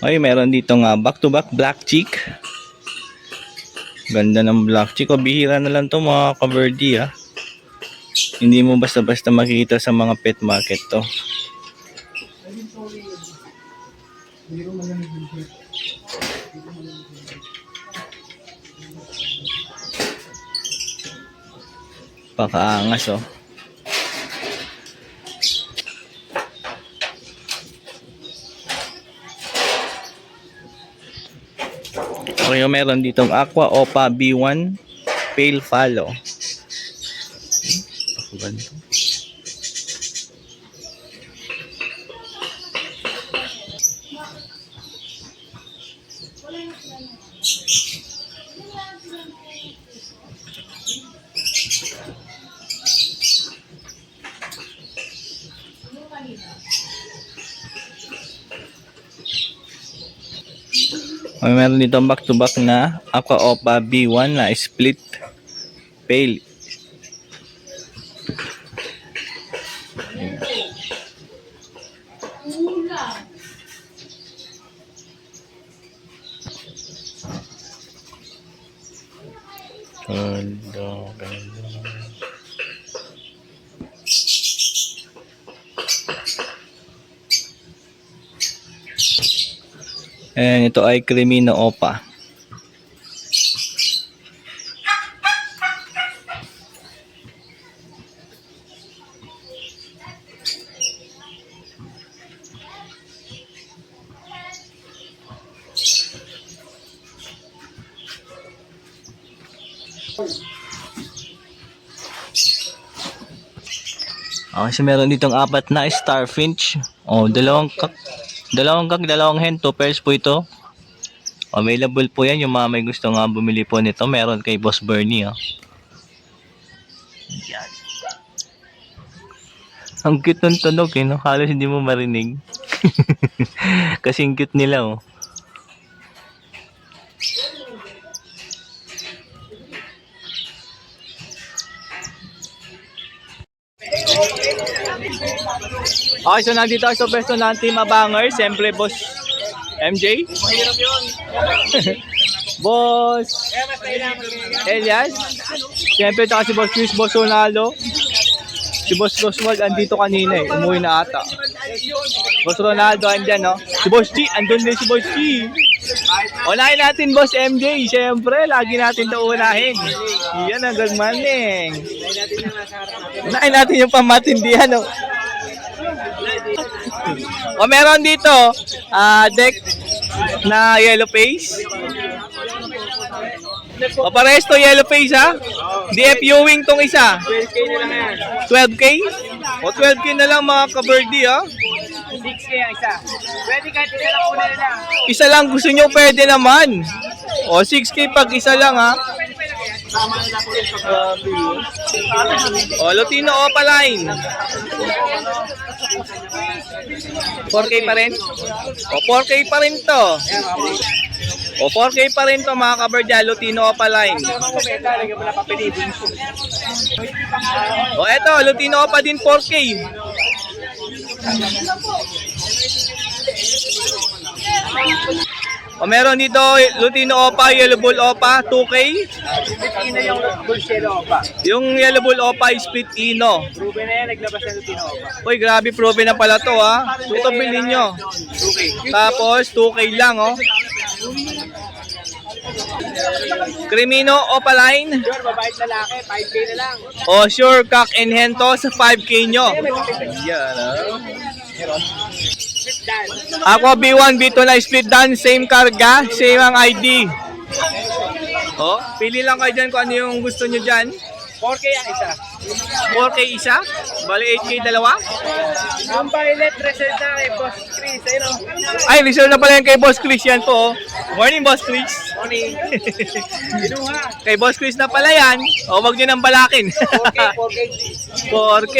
Okay, meron dito nga back-to-back black chick. Ganda ng black chick. O, bihira na lang to mga kaberdi ha. Hindi mo basta-basta makikita sa mga pet market to. Pakaangas oh. Okay, meron ditong Aqua Opa B1 Pale Fallow. Meron dito back to back na Aqua Opa B1 na split pale. And ito ay Cremino Opa. So meron ditong apat na Starfinch. Dalawang hen, 2 pairs po ito. Available po yan yung mga may gusto nga bumili po nito. Meron kay Boss Bernie. Yan. Ang cute ng tunog no? Halos hindi mo marinig. Kasing cute nila Okay, so nandito ako sa pwesto ng Team Abangers. Siyempre, Boss MJ. Mahirap yun. Boss Elias. Siyempre, taka si Boss Chris, Boss Ronaldo. Si Boss Roswald, andito kanina umuwi na ata. Boss Ronaldo, andyan Si Boss G, andun din si Boss G. Unahin natin, Boss MJ. Siyempre, lagi natin ito unahin. Yan ang good morning. Unahin natin yung pamatindihan, meron dito deck na yellow face. Parehas to yellow face DF Ewing tong isa. 12K na lang yan. 12K? 12K na lang mga kaberdi 6K ang isa. Pwede kahit isa lang una na lang. Isa lang gusto nyo, pwede naman. 6K pag isa lang Tama na po rin sa Lutino Opa line. 4K pa rin? 4K pa rin to. 4K pa rin to mga kaberdi, Lutino Opa line. Eto, Lutino Opa din 4K. Meron dito Lutino Opa, Yellow Bull Opa, 2K. Split Ino yung Bullshelo Opa. Yung Yellow Bull Opa is split Ino. Proven na yan, naglabas na Lutino Opa. Uy, grabe, proven na pala to Ito bilhin nyo. 2K. Tapos 2K lang Cremino Opa line. Sure, babait lalaki, 5K na lang. Sure, cock and hen to sa 5K nyo. Yan Split Dan. Aqua B1, B2 na split dan, same karga, same ang ID. Pili lang kayo dyan kung ano yung gusto nyo dyan. 4K ang isa. 4K isa, bali 8K dalawa. Ang violet reserve na kay Boss Chris. Ay, reserve na pala yan kay Boss Chris yan po. Morning, Boss Chris. Morning. Ginuha. Kay Boss Chris na pala yan. Wag nyo nang balakin. 4K. 4K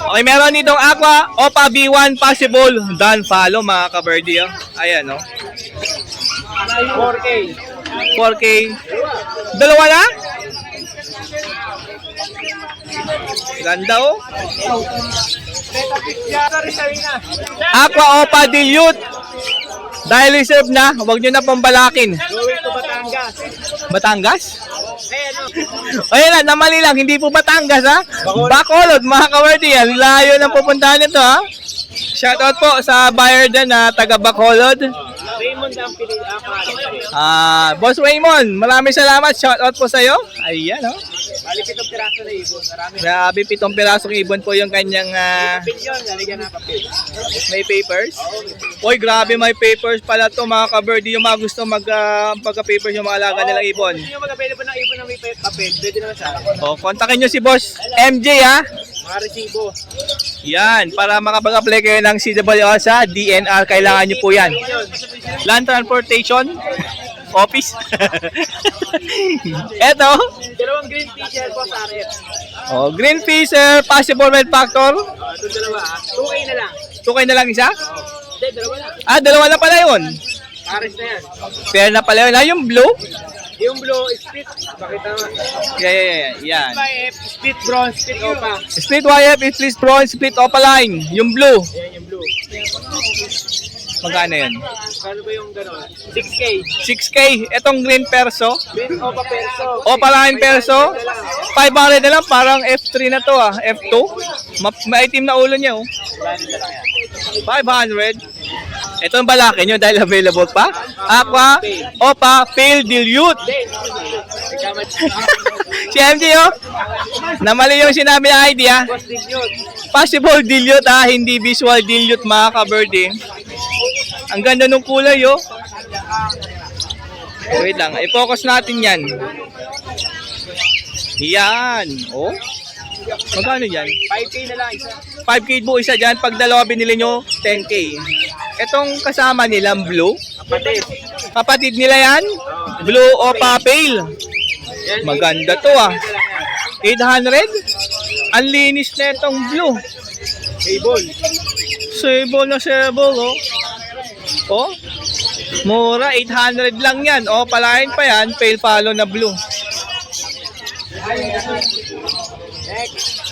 Okay, meron ditong Aqua Opa B1 possible dan follow mga kaberdi Ayan 4K. 4K. Dalawa na? Ganda Aqua Aqua Opa Dilute. Dahil reserve na, huwag nyo na pong balakin. Going to Batangas. Batangas? Eh, ano? Ayun na, namali lang, hindi po Batangas ha. Bacolod, mga kawerdi, yan. Layo ng pupuntahan nito ha. Shoutout po sa buyer din na taga Bacolod. Raymond ang pinili. Boss Raymond, maraming salamat. Shoutout po sa'yo. Ayan oh. Bali, 7 piraso na ibon. Marami. Grabe, 7 pirasong ibon po yung kanyang Pilyon, nalagyan ng papel. may papers. Oy, grabe, may papers pala to mga kaberdi. Yung mga gusto pagka-papers yung mga alaga nilang ibon. Kung yung mag-available ng ibon na may papel, pwede naman sa akin. O, kontakin nyo si Boss MJ ha. Mga resibo. Yan, para makapag-apply kayo ng CWO sa DNR, kailangan nyo po yan. Land Transportation Office. Eto. Dalawang green t-shirt po sa RF. Oh, green fisher, possible red factor. Ito dalawa. 2K na lang. 2K na lang isa? Hindi, dalawa na. Dalawa na pala yun. Pares na yan. Fair na pala yun. Yung blue? Yung blue, split. Pakita mo. Yeah. Yan. YF, split bronze, split opa. Split YF, split bronze, split opaline. Yung blue. Yan yung blue. Magkano yun? Kano ba yung gano'n? 6K. 6K. Etong green perso. Green opa perso. Opaline perso. 500 na lang. Parang F3 na to ah. F2. Maitim na ulo niya oh. 500. Ito ang balaki nyo dahil available pa. Aqua, Opa, Pale, Dilute. Si MJ oh. Namali yung sinabi na idea. Possible dilute ha, hindi visual dilute mga ka-birdie. Ang ganda ng kulay oh. Wait lang, i-focus natin yan. Yan. Oh. Magkano yan? 5K na lang isa. 5K po isa dyan. Pag dalawa binili nyo, 10K. Etong kasama nilang blue. Kapatid. Kapatid nila yan. Blue Opa Pale. Maganda to ah. 800. Ang linis na itong blue. Cable. Sable na sable oh. Oh. Mura, 800 lang yan. Oh, palain pa yan. Pale follow na blue.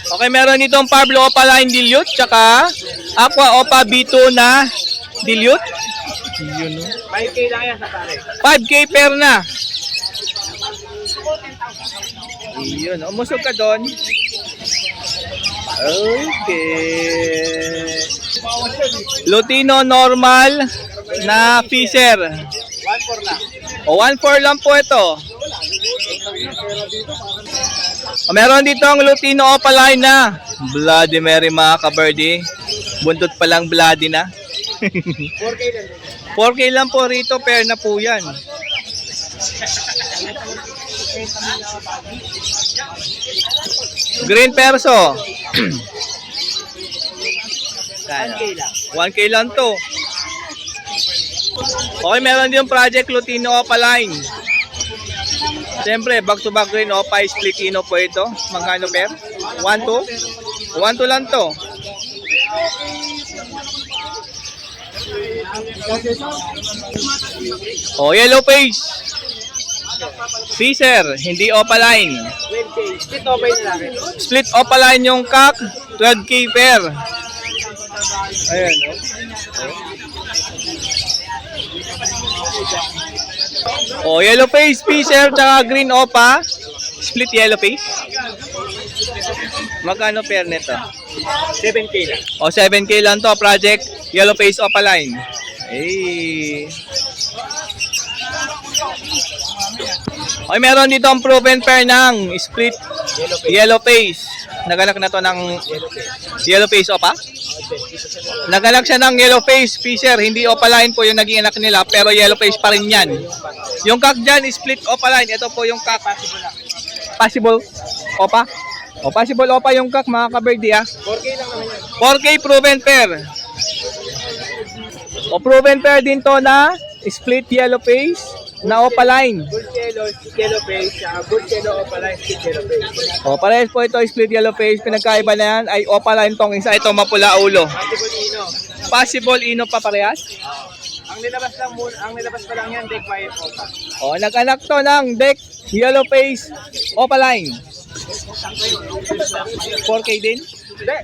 Okay, meron itong Pablo Opaline Dilute, tsaka Aqua Opa B2 na Dilute. Yun, 5K lang yan sa pare. 5K per na. Yun, umusog ka doon. Okay. Lutino normal na Fisher. 1.4 lang. O, 1.4 lang po ito. Meron dito ang Lutino Opaline na Bloody Mary mga ka-birdie. Buntot pa lang bloody na. 4K lang. 4K lang po rito, pair na po yan. Green perso. 1K lang. 1K lang to. Okay, meron din yung Project Lutino Opaline. Siyempre, back to back green Opa split ino po ito. Magkano per? 1-2? 1-2 lang to. Oh, yellow face. Fisher, hindi Opaline. 12K. Split opa yung lalaki. Split Opaline yung cock, 12K pair. Ayan, oh. Oh, yellow face, Fisher, tsaka green Opa. Split yellow face. Magkano pair nito? 7K lang. O, 7K lang to, Project Yellow Face Opaline. Ay. Okay, meron dito ang proven pair ng split yellow face. Naganak na to ng yellow face Opa? Naganak siya ng yellow face Fisher. Hindi Opaline po yung naging anak nila, pero yellow face pa rin yan. Yung cock dyan, split Opaline. Ito po yung cock. Possible Opa? O, possible Opa yung cock mga ka-birdie ah. 4K lang naman yan. 4K proven pair. O, proven pair din to na split yellow face na Opaline. Good yellow face, good yellow opaline, split yellow face. O, parehas po ito split yellow face. Pinagkaiba na yan ay Opaline tong isa. Ito mapula ulo. Possible ino. Possible ino pa parehas. Ang nilabas pa lang yan, deck by opa. O, nag-anak to ng deck yellow face Opaline. 4K din. Hindi.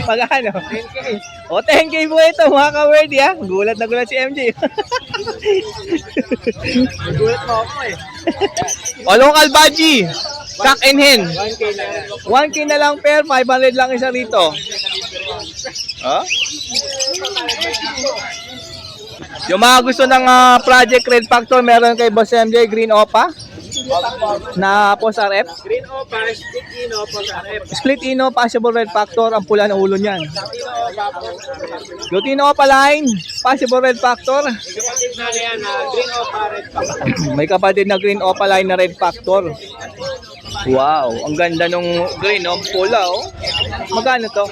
Magkano? 10K. O, 10K po ito mga ka-wordy ha. Gulat na gulat si MJ. Gulat mo ako eh. O, local badgie. Cock and hen. 1K na yan. 1K na lang per, 500 lang isa rito. Oh? Yung mga gusto ng Project Red Factor, meron kay Boss MJ Green Opa na Post RF. Green Opa, Stick Ino, Pag-Arep. Split Ino, Possible Red Factor, ang pula ng ulo niyan. Ino Opa po. Lutino Opa line, Possible Red Factor. Kapatid na yan, Green Opa, Red Opa. May kapatid na Green Opa line na Red Factor. Wow, ang ganda nung green, oh, pula, oh. Magkano to?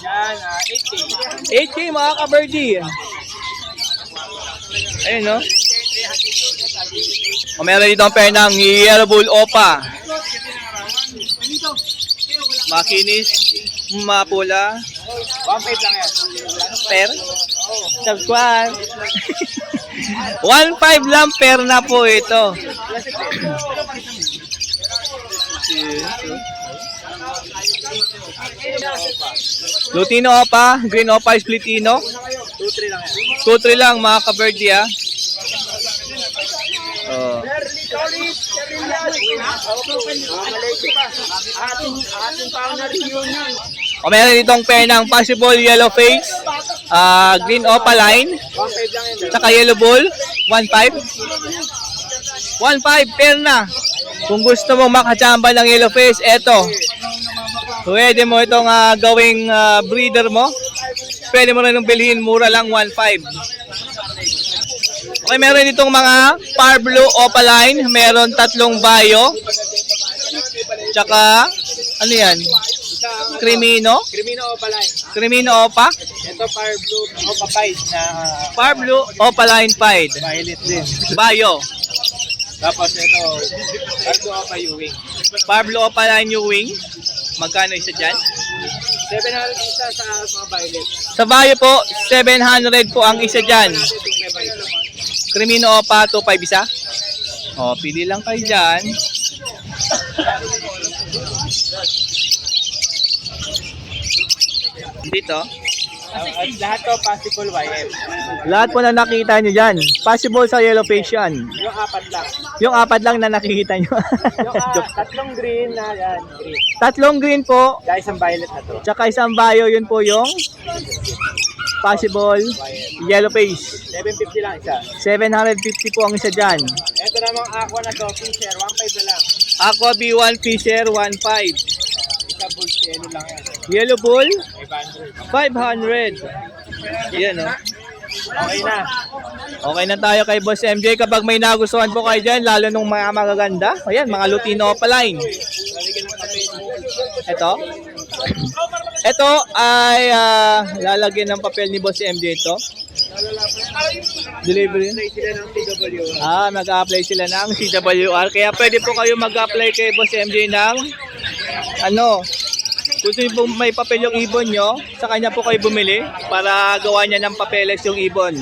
Yan, 8K. 8K mga ka-birdie. Ayun, no? O, meron dito ang pair ng Yellow Bull Opa. Makinis, mapula, 1.5 lang yan. per, subscribe. 1.5 lang per na po ito. Lutino Opa, Green Opa, Split Ino. 2.3 lang yan. 2-3 lang mga ka-birdie ha. Oh. Ating pang-review yan. O meron ditong pair ng Possible Yellow Face, Green Opa line, 1.5 lang yan. tsaka Yellow Bull, 1.5. 1.5 pair na. Kung gusto mo makachamba ng Yellow Face, eto. Pwede mo itong gawing breeder mo. Pwede mo rin bilhin, mura lang 1.5. Okay, meron ditong mga Par Blue Opaline, meron 3 bayo. Tsaka ano 'yan? Crimino, Crimino Opa line. Crimino Opa, Ito Fire Blue Opa Pied na Par Blue Opaline Pied, violet din. bayo. Tapos ito Fire Blue Opa U-Wing. Par Blue Opaline New Wing. Magkano isa diyan? 700 isa sa mga violet. Sa bayo po, 700 po ang isa diyan. Crimino Opa 2.5 isa. O, pili lang kayo diyan. Dito. At lahat to possible YF. Lahat po na nakita nyo dyan. Possible sa yellow face yan. Yung 4 lang. Yung 4 lang na nakikita nyo. Yung 3 green na yan. Green. 3 green po. Dahil isang violet na to. Tsaka isang bayo, yun po yung possible yellow face. 750 lang isa. 750 po ang isa dyan. Ito namang aqua na to. Fisher. 1.5 na lang. Aqua B1 Fisher 1.5. Isa bull yellow lang yan. Yellow bull 500. 500. Yan o. Okay na. Okay na tayo kay Boss MJ. Kapag may nagustuhan po kayo dyan, lalo nung mga magaganda. Ayan, mga Lutino Opaline. Lalagyan ng papel. Ito. Ito ay lalagyan ng papel ni Boss MJ ito. Delivery. Try sila ng TW. Mag-a-apply sila ng CWR. Kaya pwede po kayo mag-apply kay Boss MJ ng kung gusto niyo po may papel yung ibon nyo, sa kanya po kayo bumili para gawa niya ng papeles yung ibon.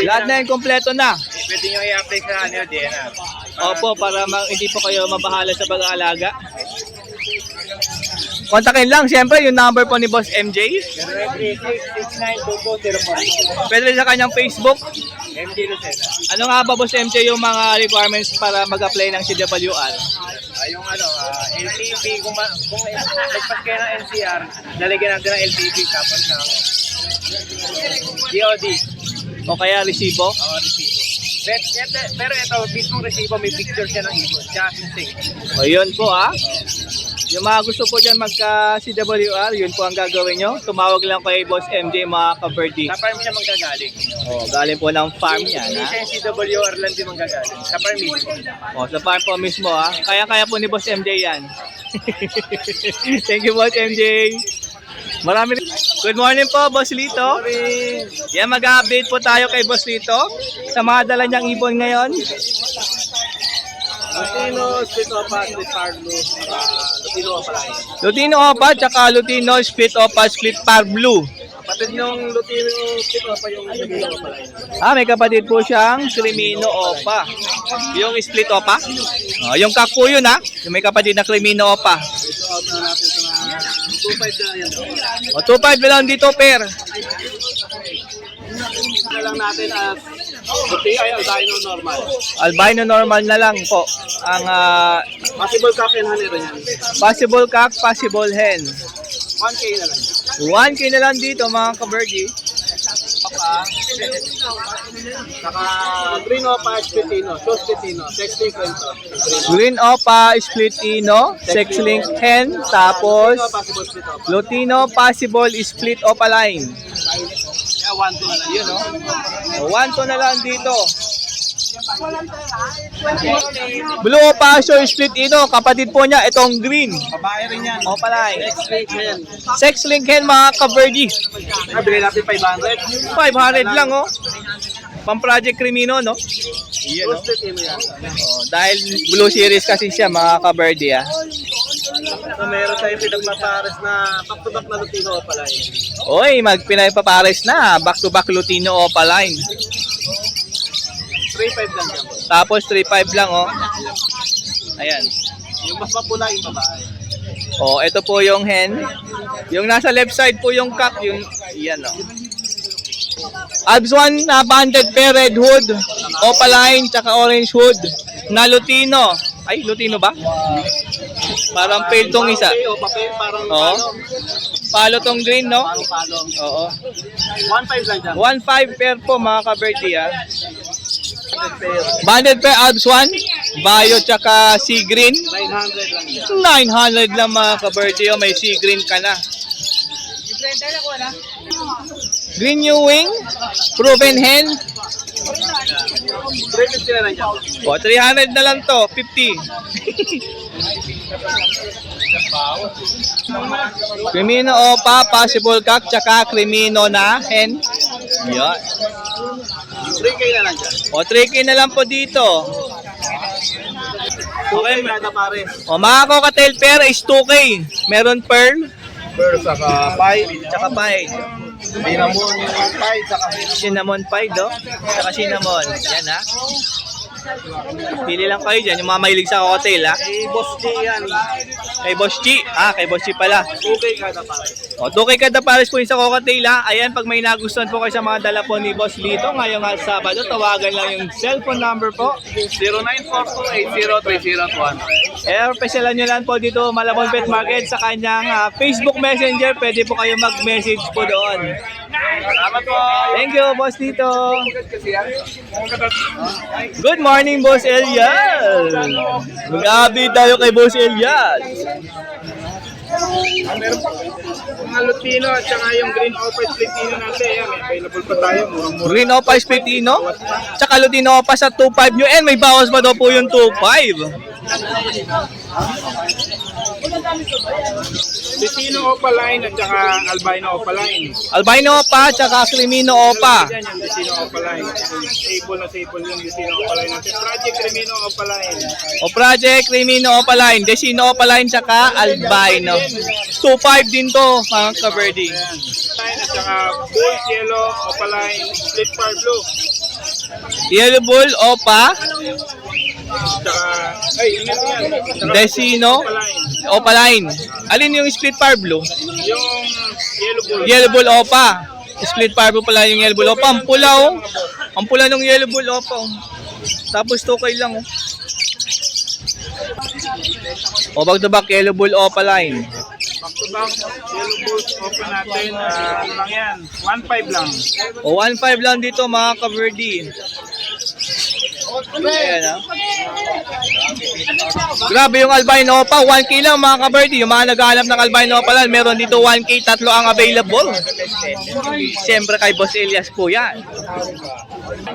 Lahat na yun, kompleto na. Pwede nyo i-apply sa DNA. Opo, para hindi po kayo mabahala sa pag-aalaga. Kontakin lang, siyempre, yung number po ni Boss MJ. 0936-692204. Pwede rin sa kanyang Facebook. MD Lucena. Ano nga ba, Boss MJ, yung mga requirements para mag-apply ng CWR? Yung LTP, kung nagpas kayo ng NCR, lalagyan natin ng LTP tapos ng DOD. O kaya resibo? Resibo. Pero ito, mismong resibo, may picture siya ng ibon. Just in case. O yun po Yung mga gusto po dyan magka-CWR, yun po ang gagawin nyo. Tumawag lang kay Boss MJ mga ka-birdie. Sa farm siya manggagaling. Galing po ng farm niya. Hindi siya yung CWR lang din manggagaling. Sa farm mismo. Sa farm po mismo Kaya-kaya po ni Boss MJ yan. Thank you Boss MJ. Marami rin. Good morning po Boss Lito. Yan, mag-update po tayo kay Boss Lito sa mga dala niyang ibon ngayon. Lutino, Split Opa, Split Par Blue, Lutino Opa line. Lutino Opa, tsaka Lutino Split Opa, Split Par Blue. Kapit nung Lutino Split Opa yung Crimino Opaline. May kapatid po siyang Crimino Opa. Yung split Opa? Yung kak po yun yung may kapatid na Crimino Opa. So out na natin sa mga 2.5 na yan. 2.5 na lang dito per. Na lang natin as Lutino ay albino normal. Albino normal na lang po. Ang Possible cock and honey rin yan. possible kak, possible hen. 1K na lang. 1K na lang dito mga ka-birdie. Saka Green Opa Splitino, Show Splitino, Sexting Kwento. Green Opa, Split Ino, Sex Link Hen, tapos Possible Split Opa. Lutino Possible Split Opaline. Kaya 1-2 na lang yun, no? 1 na lang dito. Blue Opa, Show Split Ino, kapatid po niya itong green Babae rin yan. Opaline. Sexting Hen. Sex Link Hen mga ka-birdie. Bigay natin 500. 500 lang Pang Project Crimino no. Show Splitino yan. Dahil Blue Series kasi siya mga ka-birdie So meron tayong pinagpapares na back-to-back na Lutino Opaline. Oy, magpinapapares na. Back to back Lutino Opaline. 3.5 lang yan. Tapos 3.5 lang Ayan. Yung mas mapula yung babae. Ito po yung hen. Yung nasa left side po yung cock, yung yan Albs 1 na banded pair, red hood, opaline, tsaka orange hood na Lutino. Ay, Lutino ba? Parang pale tong isa. Papel, parang Palo tong green, no? palo. Oo. 1.5 lang dyan. 1.5 pair po mga ka-birdie Banded pair, Albs 1, Bayo tsaka sea green. 900 lang yan. 900 lang mga ka-birdie, may sea green ka na. Green New Wing, proven hen. 350 na lang dyan. 300 na lang to, 50. Crimino Opa, possible cock, tsaka Crimino na hen. Yan. 3K na lang dyan. 3K na lang po dito. Okay, kada pare. Mga cocktail pair is 2K. Meron pearl, Pero saka 5. tsaka pie. Cinnamon, 5, saka Cinnamon pie, tsaka cinnamon. Yan Pili lang kayo dyan, yung mga mahilig sa cocktail Hey, Boss G yan. Kay Boss G. Kay Boss G pala. 2K kada pare. 2K kada pares po yung sa cocktail Ayan, pag may nagustuhan po kayo sa mga dala po ni Boss Lito ngayong Sabado, tawagan lang yung cellphone number po. 0942-803021. Pasyalan nyo lang po dito Malabon Pet Market sa kanyang Facebook Messenger. Pwede po kayo mag-message po doon. Salamat po. Thank you, Boss Lito. Good morning, Boss Elias. Mag-update tayo kay Boss Elias. Meron pa mga Lutino at saka yung Green Opa Splitino natin. Yan, may available pa tayo. Murang-mura. Green Opa Spitino, tsaka Lutino Opa sa 2.5 nyo. May bawas pa daw po yung 2.5. Lutino Opaline at saka Albino Opaline. Albino Opa, tsaka Crimino Opa. Yan yung Lutino Opaline. Sable na sable yung Lutino Opaline natin. Project Crimino Opaline. Project Crimino Opaline, Desino Opaline, tsaka Albino. 2.5 din to, mga ka-birdie. Ayan. At saka Bull Yellow Opaline Split Par Blue. Yellow Bull Opa, Tsaka, yun yan. Tsaka Desino Opaline. Opaline. Alin yung split par blue? Yung Yellow Bull. Yellow Bull Opa. Split par blue pala yung Yellow Bull Opa. Ang pula Ang pula ng Yellow Bull Opa Tapos 2K lang back to back Yellow Bull Opa line. Back to back, Yellow Bulls open natin. Ano lang yan? 1.5 lang. 1.5 lang dito mga ka-birdie. Ayan Grabe yung albino Opa, 1K lang mga ka-birdie. Yung mga naghahanap ng albino Opa lang, meron dito 1K, 3 ang available. Siyempre kay Boss Elias po yan.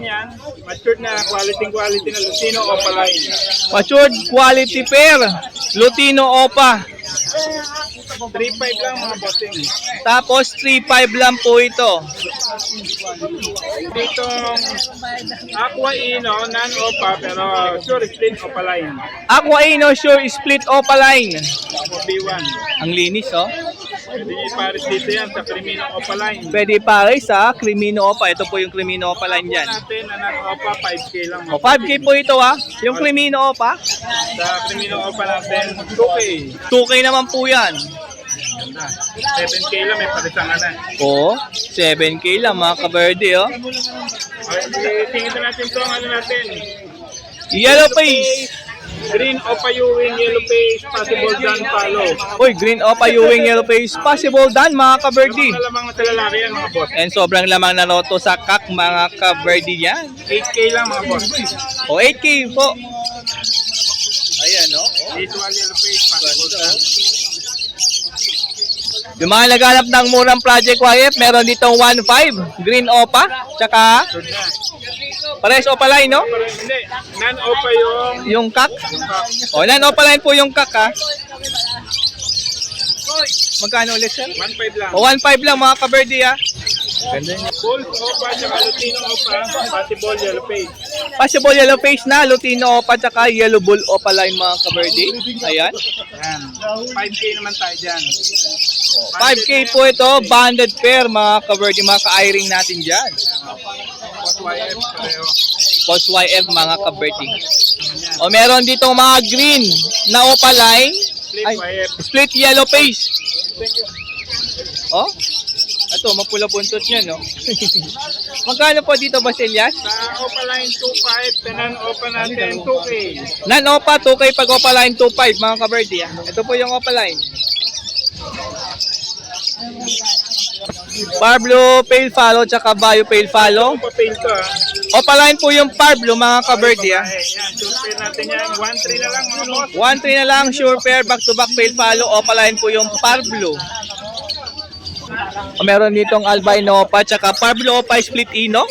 Yan, matured na quality na Lutino Opaline. Matured quality pair, Lutino Opa. 3.5 lang mga bossing. Tapos 3.5 lang po ito. Dito Aqua Ino, non-Opa pero sure split Opaline. Aqua Ino Sure Split Opa line. B1. Ang linis Pwede nyo ipares dito yan sa Crimino Opaline. Pwede pare sa Crimino Opa. Ito po yung Crimino Opa line dyan. Natin, anak Opa, 5K lang. O, 5K po ito ha. Yung Crimino Opa, Sa Crimino Opa natin, 2K. 2K naman po yan. 7K lang, may palitan na. O, 7K lang mga kaberde oh. Okay, tingin natin ito, ano natin? Yellow face. Green Opa Ewing, yellow face, possible done follow. Uy, green Opa Ewing yellow face. Possible dan mga kaberde. Mga lamang na sa lalaki yan mga boss. And sobrang lamang na loto sa kak mga kaberde yan. 8K lang mga boss. O, 8K po. Ayan oh. Visual yellow face, possible done. Yung mga naghanap ng murang Project YF, meron ditong 1.5 green Opa, tsaka Good na. pares Opa line, no? Pero hindi, non-Opa yung Yung kak. O, nan Opa line po yung kak, ha? Magkano ulit, sir? 1.5 lang. O, 1.5 lang mga kaberde, ha? Ganda niya. Full Opa, tsaka Lutino Opa, possible yellow face. Possible yellow face na, Lutino Opa, tsaka yellow bull Opa line mga kaberde. Ayan. Yan. 5K naman tayo dyan. 5K po ito, banded pair mga kaberde, mga ka-airing natin dyan. YF, pareho. Post YF mga kaberde. O, meron ditong mga green na Opa line. Split Ay, YF. split yellow face. Oh, ito, mapula buntot niya, no? Magkano po dito, Basilias? Sa Opa Line 2.5, tanan Opa natin 2K. Nan-Opa, 2K pag Opa line 2.5, mga kaberde. Ito po yung Opa line. Parblo Pale Follow, tsaka Bayo Pale Follow. Papail to ha. Opa line po yung Parblo, mga kaberde. Yan, super natin yan. 1.3 na lang mga boss. 1-3 na lang, sure pair, back-to-back Pale Follow. Opa line po yung Parblo. Meron ditong albino Opa, tsaka Parblo Opa split ino.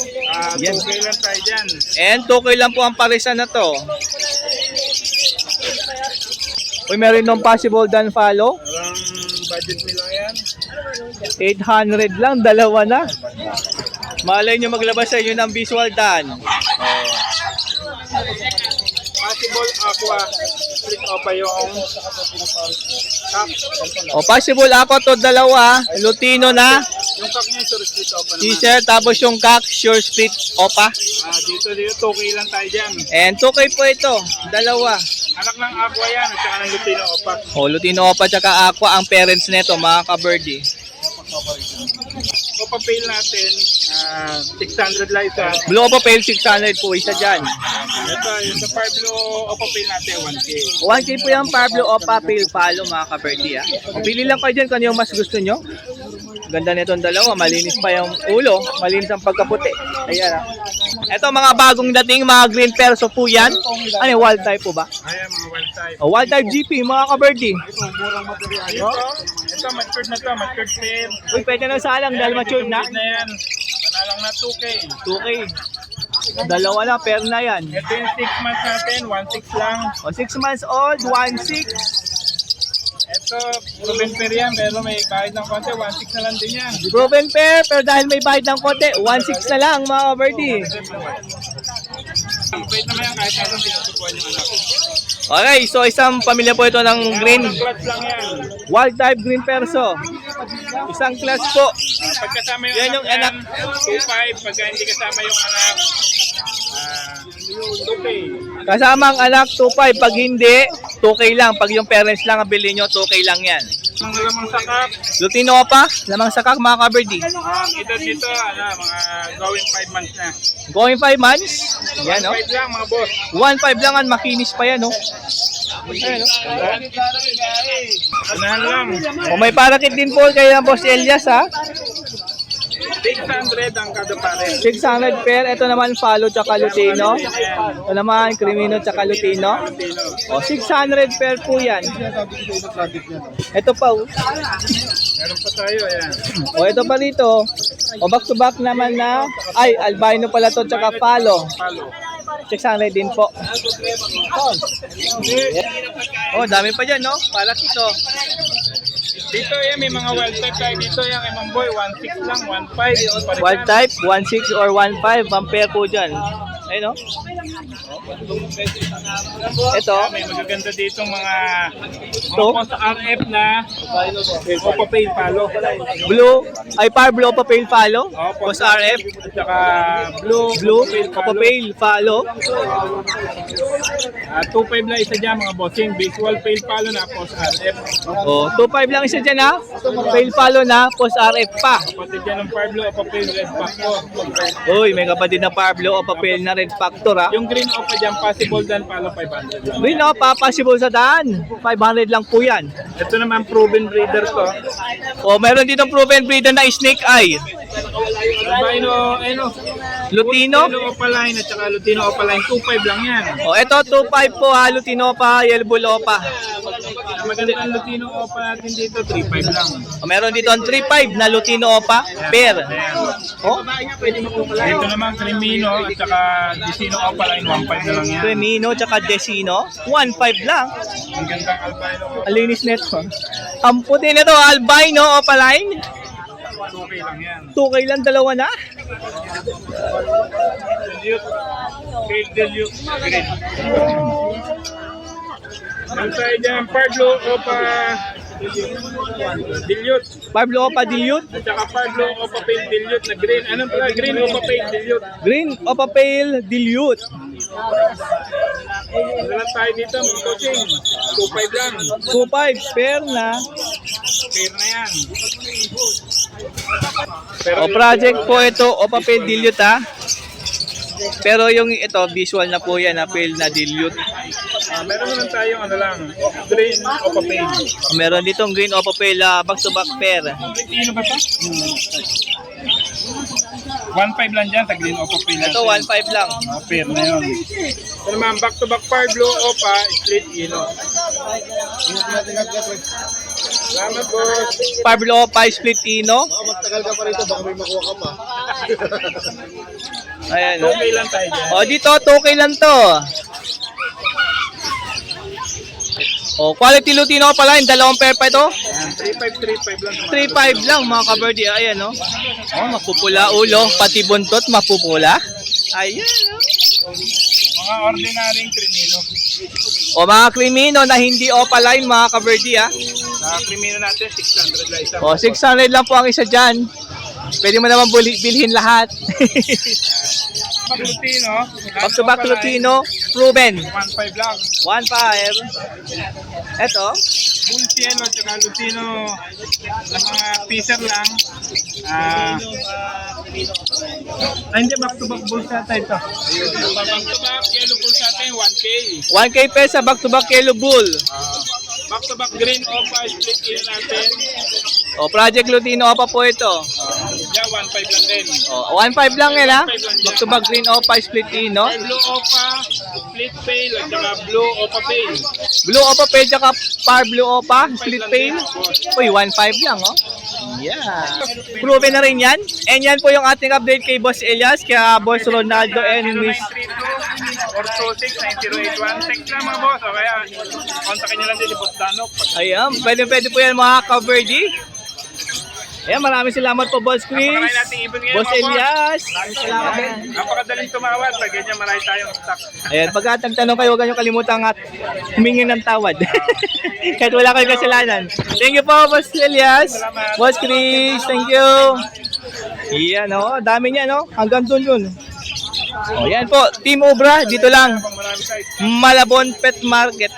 Yan. 2K lang tayo dyan. And 2K lang po ang parisan na to. Uy, meron nung possible dan follow. Parang budget nila yan. 800 lang, dalawa na. Malay nyo maglabas sa inyo ng visual dan. Possible Aqua. Split Opa yung cup. O, possible ako to dalawa. Lutino na. Yung cup niya, sure split Opa naman. T-shirt, tapos yung kak, sure split Opa. Dito 2K lang tayo dyan. And 2K po ito, dalawa. Anak ng Aqua yan at saka ng Lutino Opa. O, Lutino Opa tsaka Aqua ang parents nito, mga ka-birdie. Opa Pail natin, 600 lang isa. Blue Opa Pale 600 po, isa dyan. Ito, yung sa Parblo Opa Pail natin, 1K. 1K po yung Pablo Opa Pale Follow, mga ka-birdie. Pili lang kayo dyan kung ano yung mas gusto nyo. Ganda nitong dalawa, malinis pa yung ulo, malinis ang pagkaputi. Ayan ah. Ito mga bagong dating, mga green perso po yan. Ano yung wild type po ba? Ayan, mga wild type. O, wild type GP, mga ka-birdie. Ito, matured na to, matured pair. Uy, pwede na salang dahil matured na. Na yan. Panalang na 2K. 2K. Dalawa na, pair na yan. Ito yung 6 months natin, 1.6 lang. O, 6 months old, 1.6. Ito, proven pair yan, pero may kahit ng konti, 1.6 na lang din yan. Proven pair, pero dahil may bayad ng konti, 1.6 na lang, mga ka-birdie. Wait naman yan, kahit natin pinutupuan yung anak. Okay, so isang pamilya po ito ng green. Clutch lang yan. Wild type green perso. Isang class po. Pagkasama yung Yan yung anak, anak. 2.5. Pagka hindi kasama yung anak, 2K. Kasama ang anak, 2.5. Pag hindi, 2K lang. Pag yung parents lang ang bilhin nyo, 2K lang yan. Mga lamang sakap, Lutino pa, lamang sakak, mga ka-birdie. edad nito, mga going 5 months na. Going 5 months. Yan, no? 5 lang mga boss. 1.5 lang, makinis pa yan, no? Ayan, no? Unahan lang. O, may parakit din po kay Boss Elias, ha? 600 ang kada pare. 600 pair. Ito naman, follow tsaka Lutino. Ito naman, Crimino tsaka Lutino. O, 600 pair po yan. Ito pa, oh. Meron pa tayo, ayan. O, ito pa dito. O, back to back naman na, ay, albino pala to tsaka follow. Follow. 600 din po. Oh, dami pa dyan, no? Parakit, oh. Dito yan, may mga wild type tayo dito. Yung kay Mang Boy, 1.6 lang, 1.5. Wild type, 1.6 or 1.5, ang pair po dyan. Ayun, no? Ito. May magaganda dito mga Ito. post RF na Oppo Pale Palo. Blue. Ay, Blue Oppo Pale Follow. Opo, Post RF. At saka blue Oppo Pale Follow. 2.5 lang isa dyan mga bossing. Visual Pale Palo na post RF. Oh, 2.5 lang isa dyan, ha? Pale Follow na, Post RF pa. Kapatid dyan ng Pablo Oppo Pale Red Factor. Uy, may kapatid na Pablo Oppo Pale na Red Factor, ha? Yung green Oppo dyan, possible dan palo 500 lang. Green, no? Possible sa daan. 500 lang po yan. Ito naman proven breeder to. Oh, meron ditong proven breeder na Snake Eye. Albino, Lutino. Lutino Opaline at saka Lutino Opaline, 2.5 lang yan. Oh, ito 2.5 po, ha? Lutino pa, Yellow Bull Opa. Magandang Lutino Opa natin dito, 3.5 lang. Oh, meron dito ang 3.5 na Lutino Opa, pair. Oh, Dito naman Cremino at saka Dicino Opaline, 1.5 na lang yan. Cremino tsaka Desino, 1.5 lang. Ang gandang albino, Alinis neto. Ang puti nito, albino opaline. 2K lang yan. 2K lang, dalawa na. Dilute, Pale Dilute, green. Ang tayo dyan, Pablo Opa Dilute. Pablo Opa Dilute. At saka Pablo Opa Pale Dilute na green. Anong pala? Green Opa Pale Dilute. Green Opa Pale Dilute. Ano lang tayo dito, mga coaching? 2.5 lang. 2.5, pair na. Fair na yan. O, project po ito, Opa Pale Dilute, ha. Pero yung ito, visual na po yan, ha, Pale na Dilute. Meron naman tayong ano lang, green Opa Pale. Meron ditong green Opa Pale, back-to-back pair. Ano ba ito? 1.5 lang dyan sa green Opa Pale. Ito, 1.5 lang. Fair na yun. Ito naman, back-to-back Pablo Opa, split ino. Salamat, boss. Pablo Opa Split Ino. Magtagal ka pa rito, baka may makuha ka pa. Ayan, no? Okay lang tayo dyan. O, dito, 2K lang to. O, quality Lutino pala, yung dalawang pair pa ito. 3.5 lang. 3.5 lang mga kaberdi. Ayan, no? Oh, mapupula ulo, pati buntot mapupula. Ayan, no? Mga ordinaryong Cremino. O, mga krimino na hindi opaline, mga kaberdi, ha? Sa Cremino natin, 600 lang isa. O, 600 lang po ang isa dyan. Pwede mo naman bilhin lahat. Lutino. Back to back Lutino, proven. 1.5 lang. 1.5. Eto, Bull Cielo at saka Lutino na mga piser lang. Hindi, back-to-back Bull Sata ito. Back-to-back Yellow Bull Sata 1K. 1K pesa back to back Yellow Bull. Back-to-back Green Opa split in natin. O, Project Lutino pa po ito. Yeah, 1.5 lang din. O, 1.5 lang yan, ha? Back to back Green Opa Split Ino. Blue Opa, split pale at saka Blue Opa pale. Blue Opa Pale, tsaka Par Blue Opa Split Pale. Uy, 1.5 lang, oh. Yeah. Proven na rin yan. And yan po yung ating update kay Boss Elias, kaya Boss Ronaldo and Miss 0932-426-9081. Text lang mga boss. O kaya, kontakin nyo lang din si Boss Danok. Ayan, pwede po yan mga ka-birdie. Ayan, maraming salamat po Boss Chris, Napakalain nating ibon ngayon, Boss mga boss. Elias. Maraming salamat. Napakadaling tumawad. Pag ganyan, marami tayong stock. Ayan, pagka nagtanong kayo, huwag nyo kalimutan at humingi ng tawad. Kahit wala kayong kasalanan. Thank you po, Boss Elias. Boss Chris, thank you. Iyan, oh, dami niya, no? Hanggang dun yun. O, yan po, Team Obra, dito lang. Marami tayo. Malabon Pet Market.